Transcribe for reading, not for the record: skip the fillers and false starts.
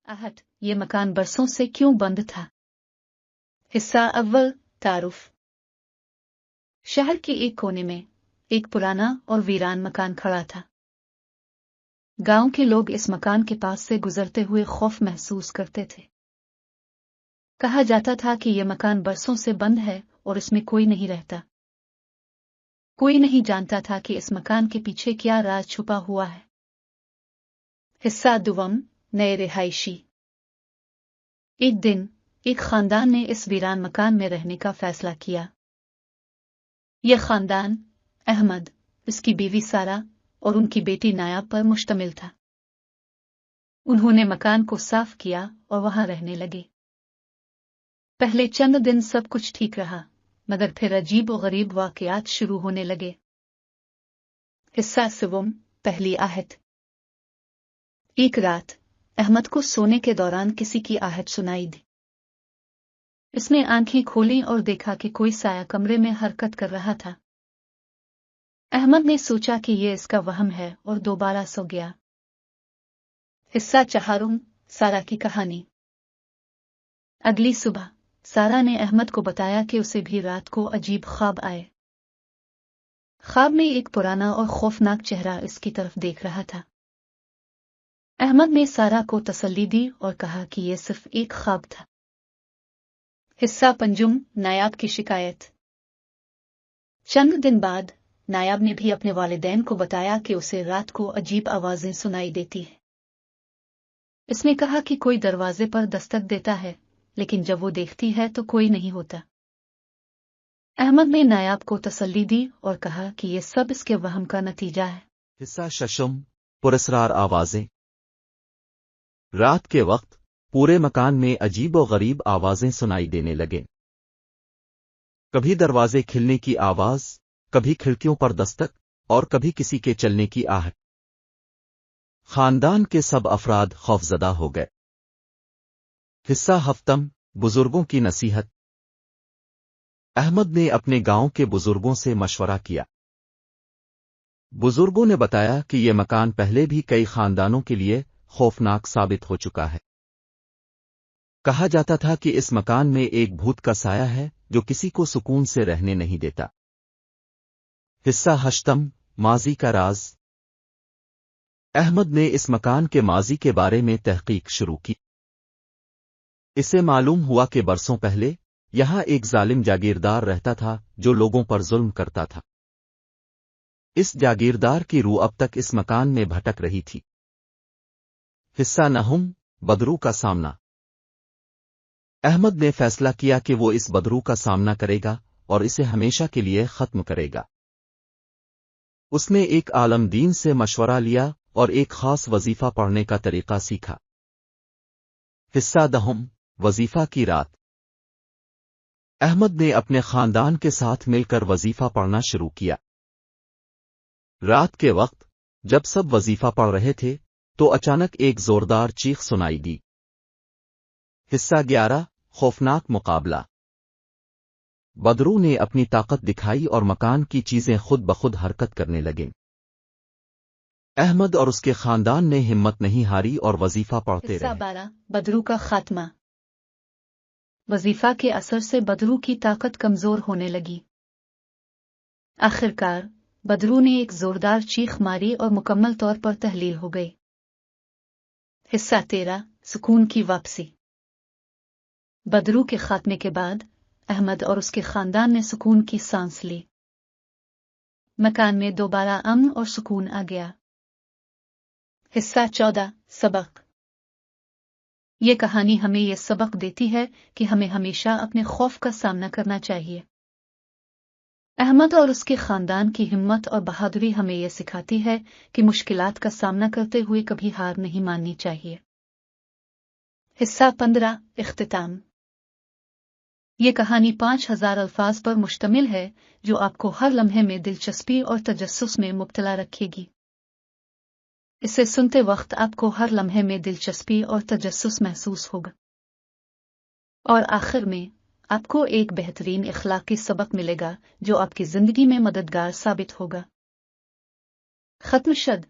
आहट, ये मकान बरसों से क्यों बंद था? हिस्सा अव्वल, तारुफ। शहर के एक कोने में एक पुराना और वीरान मकान खड़ा था। गांव के लोग इस मकान के पास से गुजरते हुए खौफ महसूस करते थे। कहा जाता था कि यह मकान बरसों से बंद है और इसमें कोई नहीं रहता। कोई नहीं जानता था कि इस मकान के पीछे क्या राज छुपा हुआ है। हिस्सा दुवम, नए रिहायशी। एक दिन एक खानदान ने इस वीरान मकान में रहने का फैसला किया। यह खानदान अहमद, उसकी बीवी सारा और उनकी बेटी नायाब पर मुश्तमिल था। उन्होंने मकान को साफ किया और वहां रहने लगे। पहले चंद दिन सब कुछ ठीक रहा, मगर फिर अजीब और गरीब वाकयात शुरू होने लगे। हिस्सा सिवम, पहली आहट। एक रात अहमद को सोने के दौरान किसी की आहट सुनाई दी। इसने आंखें खोलीं और देखा कि कोई साया कमरे में हरकत कर रहा था। अहमद ने सोचा कि यह इसका वहम है और दोबारा सो गया। हिस्सा चहारुम, सारा की कहानी। अगली सुबह सारा ने अहमद को बताया कि उसे भी रात को अजीब ख्वाब आए। ख्वाब में एक पुराना और खौफनाक चेहरा इसकी तरफ देख रहा था। अहमद ने सारा को तसल्ली दी और कहा कि यह सिर्फ एक ख्वाब था। हिस्सा पंजुम, नायाब की शिकायत। चंद दिन बाद नायाब ने भी अपने वालिदैन को बताया कि उसे रात को अजीब आवाजें सुनाई देती हैं। इसने कहा कि कोई दरवाजे पर दस्तक देता है, लेकिन जब वो देखती है तो कोई नहीं होता। अहमद ने नायाब को तसल्ली दी और कहा कि यह सब इसके वहम का नतीजा है। हिस्सा शशम, पुरस्रार आवाजें। रात के वक्त पूरे मकान में अजीब और गरीब आवाजें सुनाई देने लगे। कभी दरवाजे खिलने की आवाज, कभी खिड़कियों पर दस्तक और कभी किसी के चलने की आहट। खानदान के सब अफराद खौफजदा हो गए। हिस्सा हफ्तम, बुजुर्गों की नसीहत। अहमद ने अपने गांव के बुजुर्गों से मशवरा किया। बुजुर्गों ने बताया कि यह मकान पहले भी कई खानदानों के लिए खौफनाक साबित हो चुका है। कहा जाता था कि इस मकान में एक भूत का साया है जो किसी को सुकून से रहने नहीं देता। हिस्सा हश्तम, माजी का राज। अहमद ने इस मकान के माजी के बारे में तहकीक शुरू की। इसे मालूम हुआ कि बरसों पहले यहां एक जालिम जागीरदार रहता था जो लोगों पर जुल्म करता था। इस जागीरदार की रूह अब तक इस मकान में भटक रही थी। हिस्सा नहुम, बदरू का सामना। अहमद ने फैसला किया कि वो इस बदरू का सामना करेगा और इसे हमेशा के लिए खत्म करेगा। उसने एक आलम दीन से मशवरा लिया और एक खास वजीफा पढ़ने का तरीका सीखा। हिस्सा दहुम, वजीफा की रात। अहमद ने अपने खानदान के साथ मिलकर वजीफा पढ़ना शुरू किया। रात के वक्त जब सब वजीफा पढ़ रहे थे तो अचानक एक जोरदार चीख सुनाई दी। हिस्सा 11, खौफनाक मुकाबला। बदरू ने अपनी ताकत दिखाई और मकान की चीजें खुद ब खुद हरकत करने लगीं। अहमद और उसके खानदान ने हिम्मत नहीं हारी और वजीफा पढ़ते हिस्सा रहे। 12, बदरू का खात्मा। वजीफा के असर से बदरू की ताकत कमजोर होने लगी। आखिरकार बदरू ने एक जोरदार चीख मारी और मुकम्मल तौर पर तहलील हो गई। हिस्सा 13, सुकून की वापसी। बदरू के खात्मे के बाद अहमद और उसके खानदान ने सुकून की सांस ली। मकान में दोबारा अमन और सुकून आ गया। हिस्सा 14, सबक। ये कहानी हमें यह सबक देती है कि हमें हमेशा अपने खौफ का सामना करना चाहिए। अहमद और उसके खानदान की हिम्मत और बहादुरी हमें यह सिखाती है कि मुश्किलात का सामना करते हुए कभी हार नहीं माननी चाहिए। हिस्सा 15, इख्तिताम। ये कहानी 5000 अल्फाज पर मुश्तमिल है जो आपको हर लम्हे में दिलचस्पी और तजस्सुस में मुब्तला रखेगी। इसे सुनते वक्त आपको हर लम्हे में दिलचस्पी और तजस्सुस महसूस होगा और आखिर में आपको एक बेहतरीन इखलाकी सबक मिलेगा जो आपकी जिंदगी में मददगार साबित होगा। खत्म शद।